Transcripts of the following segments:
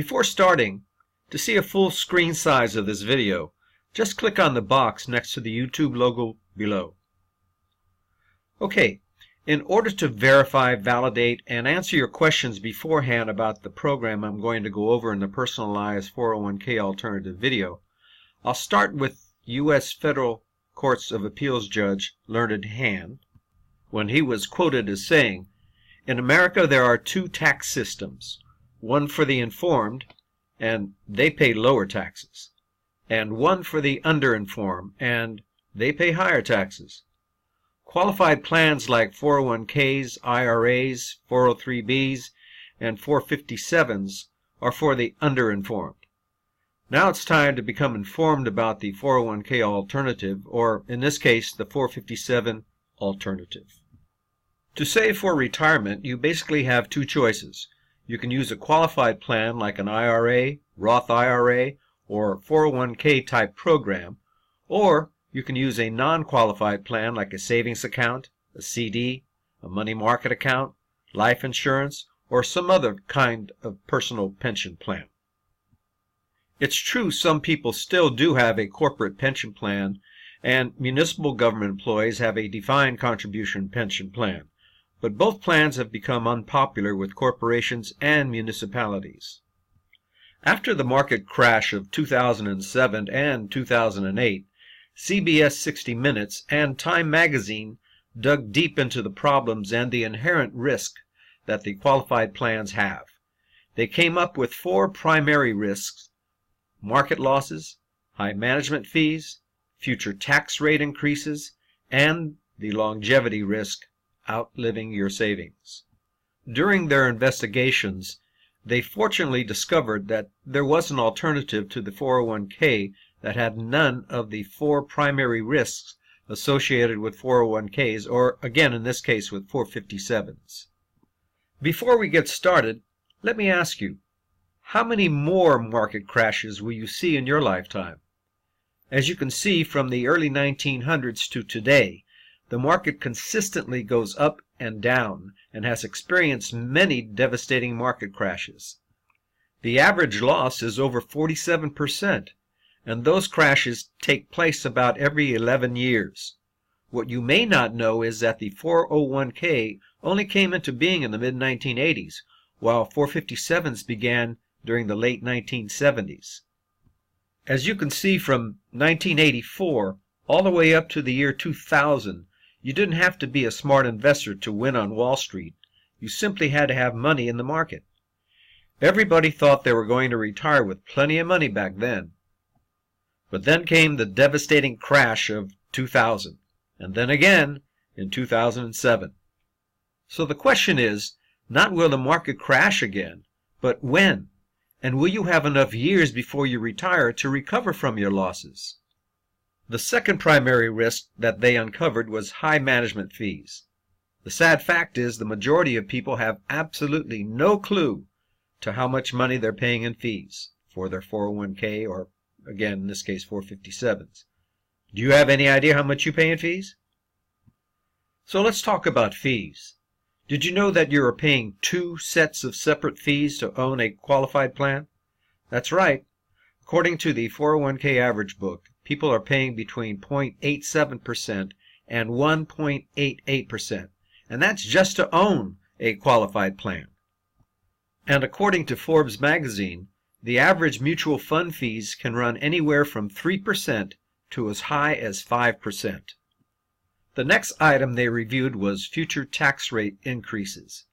Before starting, to see a full screen size of this video, just click on the box next to the YouTube logo below. Okay, in order to verify, validate, and answer your questions beforehand about the program I'm going to go over in the Personalized 401k Alternative video, I'll start with U.S. Federal Courts of Appeals Judge Learned Hand, when he was quoted as saying, "In America there are two tax systems, one for the informed, and they pay lower taxes, and one for the underinformed, and they pay higher taxes. Qualified plans like 401ks, IRAs, 403bs, and 457s are for the underinformed. Now it's time to become informed about the 401k alternative, or in this case, the 457 alternative. To save for retirement, you basically have two choices. You can use a qualified plan like an IRA, Roth IRA, or 401k type program, or you can use a non-qualified plan like a savings account, a CD, a money market account, life insurance, or some other kind of personal pension plan. It's true some people still do have a corporate pension plan, and municipal government employees have a defined contribution pension plan, but both plans have become unpopular with corporations and municipalities. After the market crash of 2007 and 2008, CBS 60 Minutes and Time magazine dug deep into the problems and the inherent risk that the qualified plans have. They came up with four primary risks: market losses, high management fees, future tax rate increases, and the longevity risk, outliving your savings. During their investigations, they fortunately discovered that there was an alternative to the 401k that had none of the four primary risks associated with 401ks, or again in this case with 457s. Before we get started, let me ask you, how many more market crashes will you see in your lifetime? As you can see, from the early 1900s to today, the market consistently goes up and down and has experienced many devastating market crashes. The average loss is over 47%, and those crashes take place about every 11 years. What you may not know is that the 401k only came into being in the mid-1980s, while 457s began during the late 1970s. As you can see, from 1984 all the way up to the year 2000, you didn't have to be a smart investor to win on Wall Street. You simply had to have money in the market. Everybody thought they were going to retire with plenty of money back then. But then came the devastating crash of 2000, and then again in 2007. So the question is, not will the market crash again, but when? And will you have enough years before you retire to recover from your losses? The second primary risk that they uncovered was high management fees. The sad fact is the majority of people have absolutely no clue to how much money they're paying in fees for their 401k, or again in this case 457s. Do you have any idea how much you pay in fees? So let's talk about fees. Did you know that you are paying two sets of separate fees to own a qualified plan? That's right. According to the 401k Average Book, people are paying between 0.87% and 1.88%, and that's just to own a qualified plan. And according to Forbes magazine, the average mutual fund fees can run anywhere from 3% to as high as 5%. The next item they reviewed was future tax rate increases.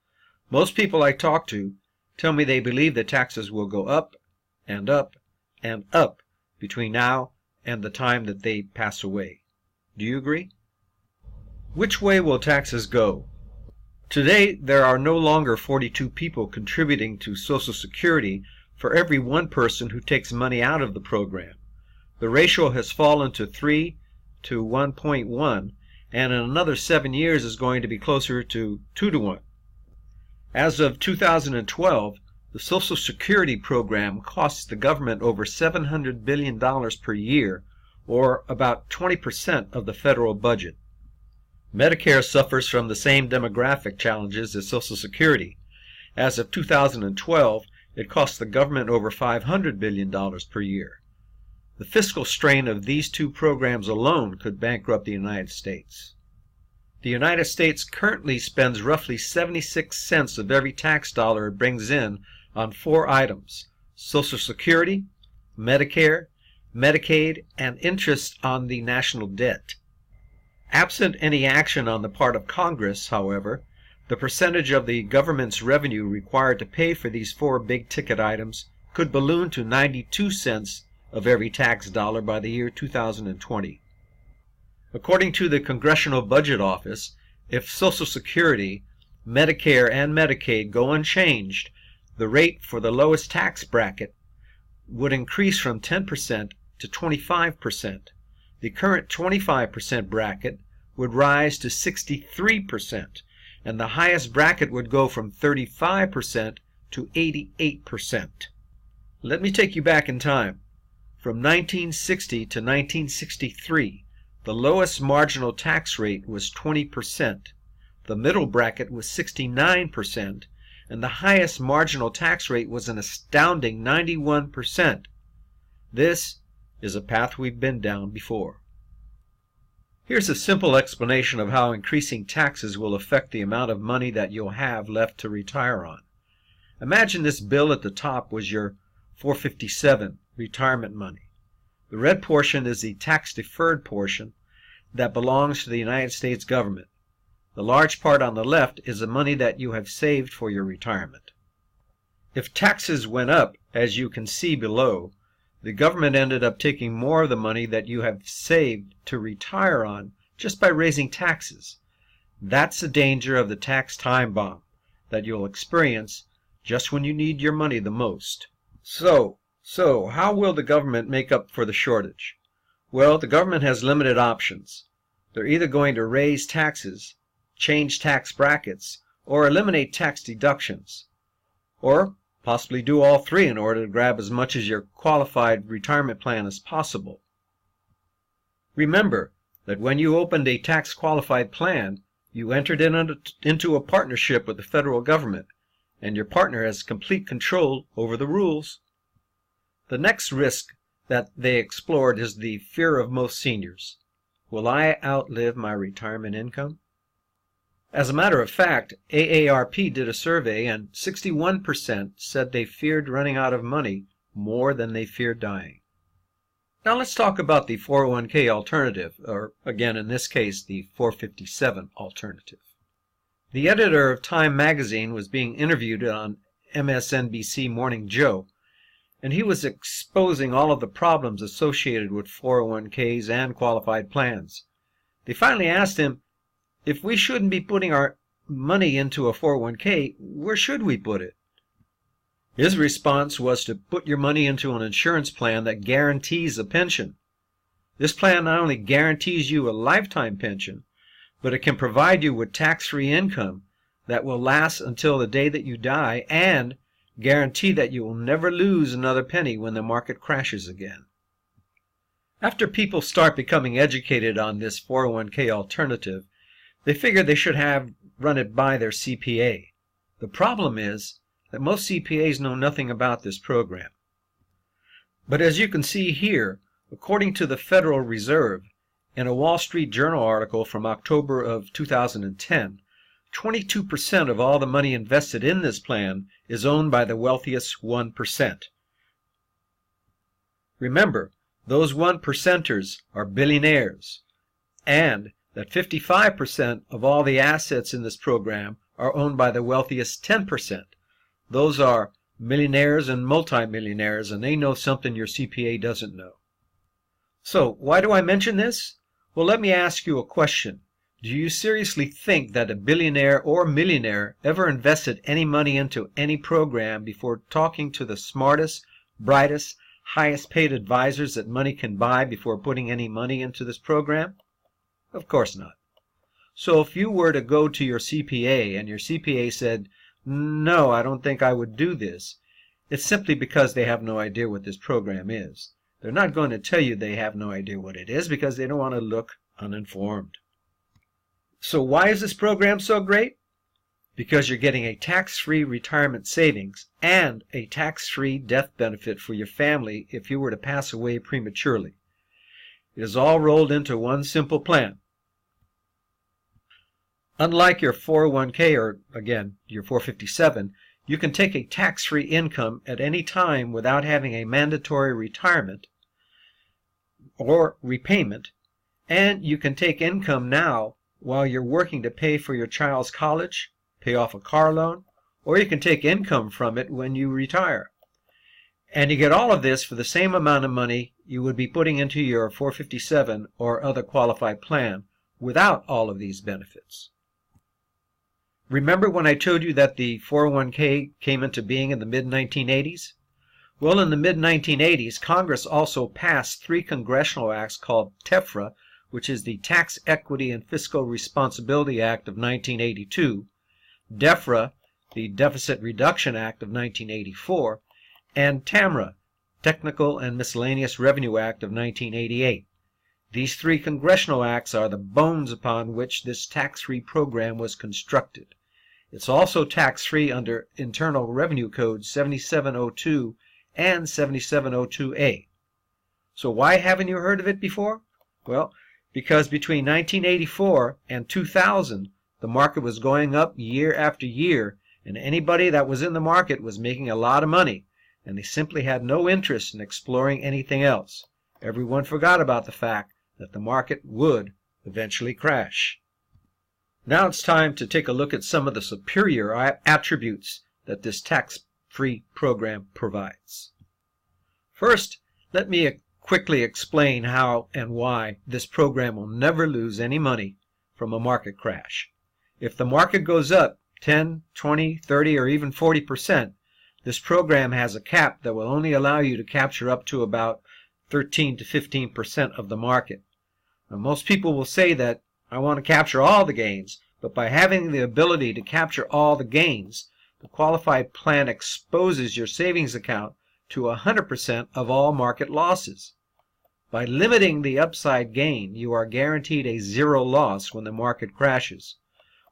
Most people I talk to tell me they believe that taxes will go up and up and up between now and the time that they pass away. Do you agree? Which way will taxes go? Today, there are no longer 42 people contributing to Social Security for every one person who takes money out of the program. The ratio has fallen to 3 to 1.1, and in another 7 years is going to be closer to 2 to 1. As of 2012, the Social Security program costs the government over $700 billion per year, or about 20% of the federal budget. Medicare suffers from the same demographic challenges as Social Security. As of 2012, it costs the government over $500 billion per year. The fiscal strain of these two programs alone could bankrupt the United States. The United States currently spends roughly 76 cents of every tax dollar it brings in on four items: Social Security, Medicare, Medicaid, and interest on the national debt. Absent any action on the part of Congress, however, the percentage of the government's revenue required to pay for these four big-ticket items could balloon to 92 cents of every tax dollar by the year 2020. According to the Congressional Budget Office, if Social Security, Medicare, and Medicaid go unchanged, the rate for the lowest tax bracket would increase from 10% to 25%. The current 25% bracket would rise to 63%, and the highest bracket would go from 35% to 88%. Let me take you back in time. From 1960 to 1963, the lowest marginal tax rate was 20%, the middle bracket was 69%, and the highest marginal tax rate was an astounding 91%. This is a path we've been down before. Here's a simple explanation of how increasing taxes will affect the amount of money that you'll have left to retire on. Imagine this bill at the top was your 457 retirement money. The red portion is the tax-deferred portion that belongs to the United States government. The large part on the left is the money that you have saved for your retirement. If taxes went up, as you can see below, the government ended up taking more of the money that you have saved to retire on just by raising taxes. That's the danger of the tax time bomb that you'll experience just when you need your money the most. So how will the government make up for the shortage? Well, the government has limited options. They're either going to raise taxes, change tax brackets, or eliminate tax deductions, or possibly do all three in order to grab as much of your qualified retirement plan as possible. Remember that when you opened a tax-qualified plan, you entered into a partnership with the federal government, and your partner has complete control over the rules. The next risk that they explored is the fear of most seniors. Will I outlive my retirement income? As a matter of fact, AARP did a survey and 61% said they feared running out of money more than they feared dying. Now let's talk about the 401k alternative, or again in this case the 457 alternative. The editor of Time magazine was being interviewed on MSNBC Morning Joe, and he was exposing all of the problems associated with 401ks and qualified plans. They finally asked him, if we shouldn't be putting our money into a 401k, where should we put it? His response was to put your money into an insurance plan that guarantees a pension. This plan not only guarantees you a lifetime pension, but it can provide you with tax-free income that will last until the day that you die and guarantee that you will never lose another penny when the market crashes again. After people start becoming educated on this 401k alternative, they figure they should have run it by their CPA. The problem is that most CPAs know nothing about this program. But as you can see here, according to the Federal Reserve, in a Wall Street Journal article from October of 2010, 22% of all the money invested in this plan is owned by the wealthiest 1%. Remember, those 1%ers are billionaires, and that 55% of all the assets in this program are owned by the wealthiest 10%. Those are millionaires and multimillionaires, and they know something your CPA doesn't know. So, why do I mention this? Well, let me ask you a question. Do you seriously think that a billionaire or millionaire ever invested any money into any program before talking to the smartest, brightest, highest paid advisors that money can buy before putting any money into this program? Of course not. So if you were to go to your CPA and your CPA said, no, I don't think I would do this, it's simply because they have no idea what this program is. They're not going to tell you they have no idea what it is because they don't want to look uninformed. So why is this program so great? because you're getting a tax-free retirement savings and a tax-free death benefit for your family if you were to pass away prematurely. It is all rolled into one simple plan. Unlike your 401k or, again, your 457, you can take a tax-free income at any time without having a mandatory retirement or repayment, and you can take income now while you're working to pay for your child's college, pay off a car loan, or you can take income from it when you retire. And you get all of this for the same amount of money you would be putting into your 457 or other qualified plan without all of these benefits. Remember when I told you that the 401k came into being in the mid-1980s? Well, in the mid-1980s, Congress also passed 3 congressional acts called TEFRA, which is the Tax Equity and Fiscal Responsibility Act of 1982, DEFRA, the Deficit Reduction Act of 1984, and TAMRA, Technical and Miscellaneous Revenue Act of 1988. These 3 congressional acts are the bones upon which this tax-free program was constructed. It's also tax-free under Internal Revenue Code 7702 and 7702A. So why haven't you heard of it before? Well, because between 1984 and 2000, the market was going up year after year, and anybody that was in the market was making a lot of money, and they simply had no interest in exploring anything else. Everyone forgot about the fact that the market would eventually crash. Now it's time to take a look at some of the superior attributes that this tax-free program provides. First, let me quickly explain how and why this program will never lose any money from a market crash. If the market goes up 10, 20, 30, or even 40%, this program has a cap that will only allow you to capture up to about 13 to 15% of the market. Now, most people will say that I want to capture all the gains, but by having the ability to capture all the gains, the qualified plan exposes your savings account to 100% of all market losses. By limiting the upside gain, you are guaranteed a zero loss when the market crashes,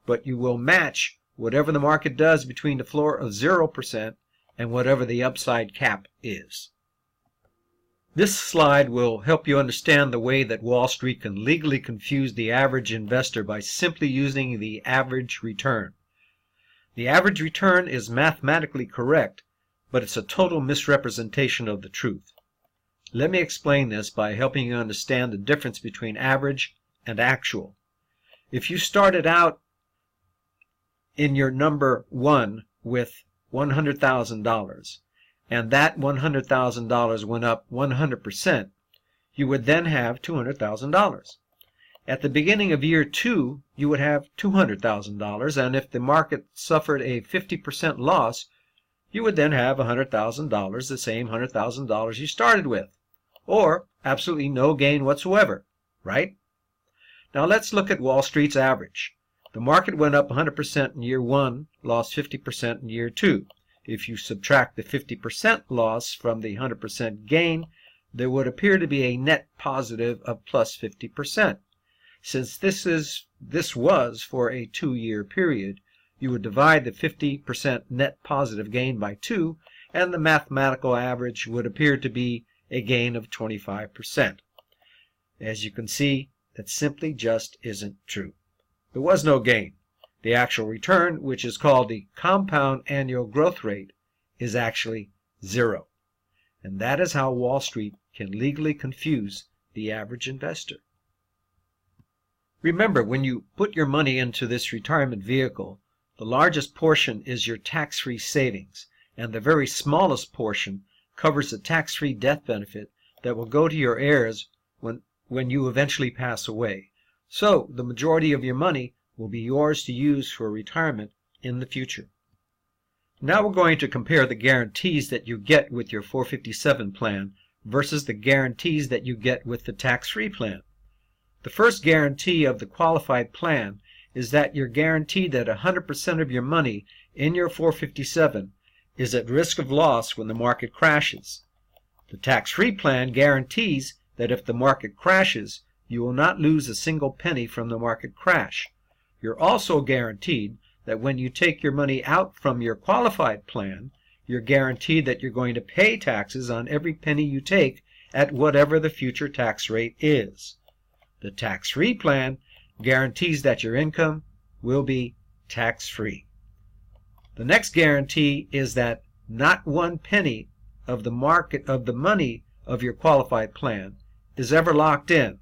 but you will match whatever the market does between the floor of 0% and whatever the upside cap is. This slide will help you understand the way that Wall Street can legally confuse the average investor by simply using the average return. The average return is mathematically correct, but it's a total misrepresentation of the truth. Let me explain this by helping you understand the difference between average and actual. If you started out in your number 1 with $100,000, and that $100,000 went up 100%, you would then have $200,000. At the beginning of year 2, you would have $200,000, and if the market suffered a 50% loss, you would then have $100,000, the same $100,000 you started with, or absolutely no gain whatsoever, right? Now let's look at Wall Street's average. The market went up 100% in year 1, lost 50% in year 2. If you subtract the 50% loss from the 100% gain, there would appear to be a net positive of plus 50%. Since this was for a 2-year period, you would divide the 50% net positive gain by 2, and the mathematical average would appear to be a gain of 25%. As you can see, that simply just isn't true. There was no gain. The actual return, which is called the compound annual growth rate, is actually 0. And that is how Wall Street can legally confuse the average investor. Remember, when you put your money into this retirement vehicle, the largest portion is your tax-free savings, and the very smallest portion covers the tax-free death benefit that will go to your heirs when you eventually pass away. So the majority of your money will be yours to use for retirement in the future. Now we're going to compare the guarantees that you get with your 457 plan versus the guarantees that you get with the tax-free plan. The first guarantee of the qualified plan is that you're guaranteed that 100% of your money in your 457 is at risk of loss when the market crashes. The tax-free plan guarantees that if the market crashes, you will not lose a single penny from the market crash. You're also guaranteed that when you take your money out from your qualified plan, you're guaranteed that you're going to pay taxes on every penny you take at whatever the future tax rate is. The tax-free plan guarantees that your income will be tax-free. The next guarantee is that not one penny of the money of your qualified plan is ever locked in,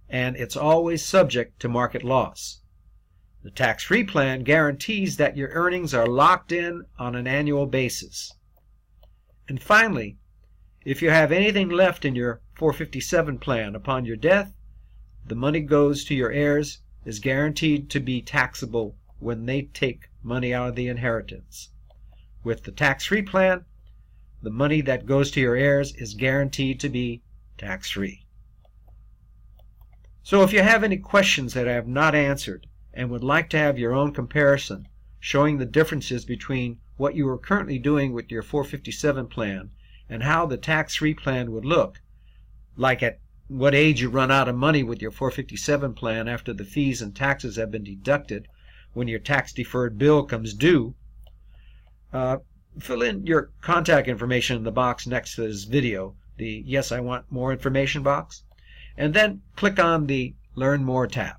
and it's always subject to market loss. The tax-free plan guarantees that your earnings are locked in on an annual basis. And finally, if you have anything left in your 457 plan upon your death, the money goes to your heirs is guaranteed to be taxable when they take money out of the inheritance. With the tax-free plan, the money that goes to your heirs is guaranteed to be tax-free. So if you have any questions that I have not answered and would like to have your own comparison showing the differences between what you are currently doing with your 457 plan and how the tax-free plan would look, like at what age you run out of money with your 457 plan after the fees and taxes have been deducted when your tax-deferred bill comes due, fill in your contact information in the box next to this video, the Yes, I Want More Information box, and then click on the Learn More tab.